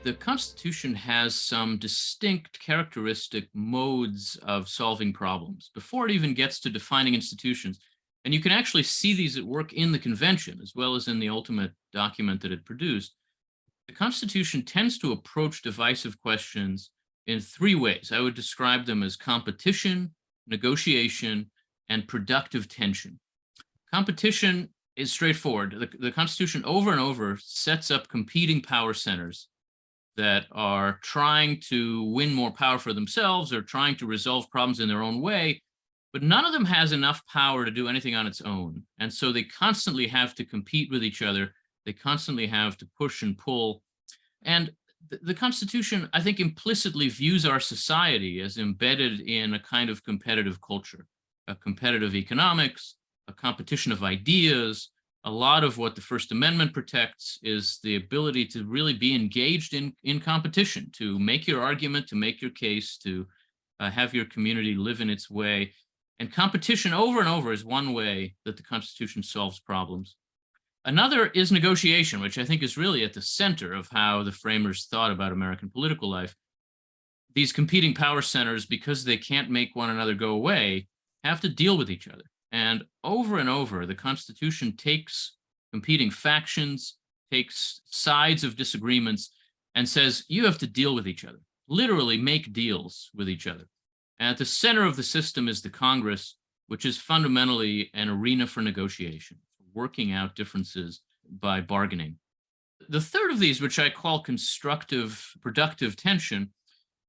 The Constitution has some distinct characteristic modes of solving problems before it even gets to defining institutions. And you can actually see these at work in the convention as well as in the ultimate document that it produced. The Constitution tends to approach divisive questions in three ways. I would describe them as competition, negotiation, and productive tension. Competition is straightforward. The Constitution over and over sets up competing power centers that are trying to win more power for themselves or trying to resolve problems in their own way, but none of them has enough power to do anything on its own. And so they constantly have to compete with each other. They constantly have to push and pull. And the Constitution, I think, implicitly views our society as embedded in a kind of competitive culture, a competitive economics, a competition of ideas. A lot of what the First Amendment protects is the ability to really be engaged in competition, to make your argument, to make your case, to have your community live in its way. And competition over and over is one way that the Constitution solves problems. Another is negotiation, which I think is really at the center of how the framers thought about American political life. These competing power centers, because they can't make one another go away, have to deal with each other. And over, the Constitution takes competing factions, takes sides of disagreements, and says, you have to deal with each other, literally make deals with each other. And at the center of the system is the Congress, which is fundamentally an arena for negotiation, for working out differences by bargaining. The third of these, which I call constructive, productive tension,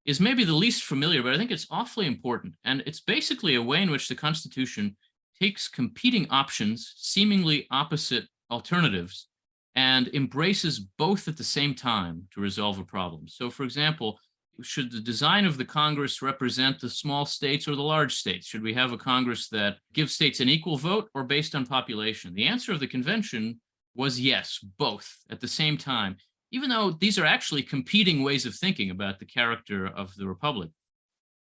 is maybe the least familiar, but I think it's awfully important. And it's basically a way in which the Constitution takes competing options, seemingly opposite alternatives, and embraces both at the same time to resolve a problem. So, for example, should the design of the Congress represent the small states or the large states? Should we have a Congress that gives states an equal vote or based on population? The answer of the convention was yes, both at the same time, even though these are actually competing ways of thinking about the character of the republic.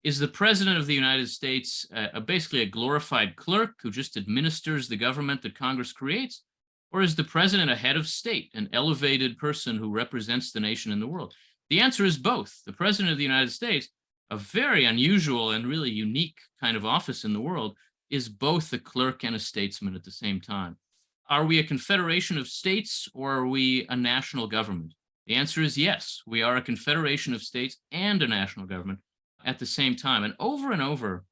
Is the president of the United States basically a glorified clerk who just administers the government that Congress creates? Or is the president a head of state, an elevated person who represents the nation in the world? The answer is both. The president of the United States, a very unusual and really unique kind of office in the world, is both a clerk and a statesman at the same time. Are we a confederation of states or are we a national government? The answer is yes. We are a confederation of states and a national government at the same time. And over,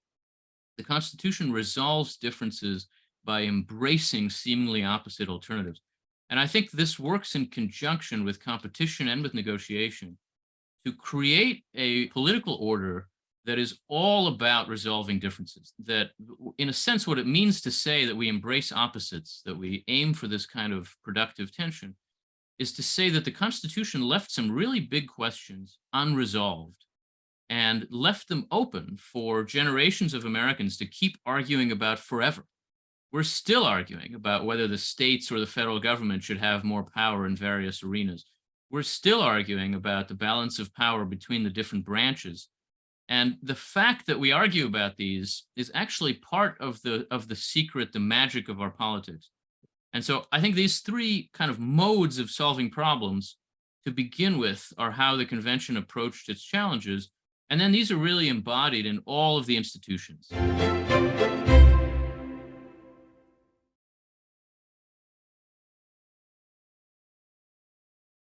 the Constitution resolves differences by embracing seemingly opposite alternatives. And I think this works in conjunction with competition and with negotiation to create a political order that is all about resolving differences. That, in a sense, what it means to say that we embrace opposites, that we aim for this kind of productive tension, is to say that the Constitution left some really big questions unresolved and left them open for generations of Americans to keep arguing about forever. We're still arguing about whether the states or the federal government should have more power in various arenas. We're still arguing about the balance of power between the different branches. And the fact that we argue about these is actually part of the secret, the magic of our politics. And so I think these three kind of modes of solving problems to begin with are how the convention approached its challenges. And then these are really embodied in all of the institutions.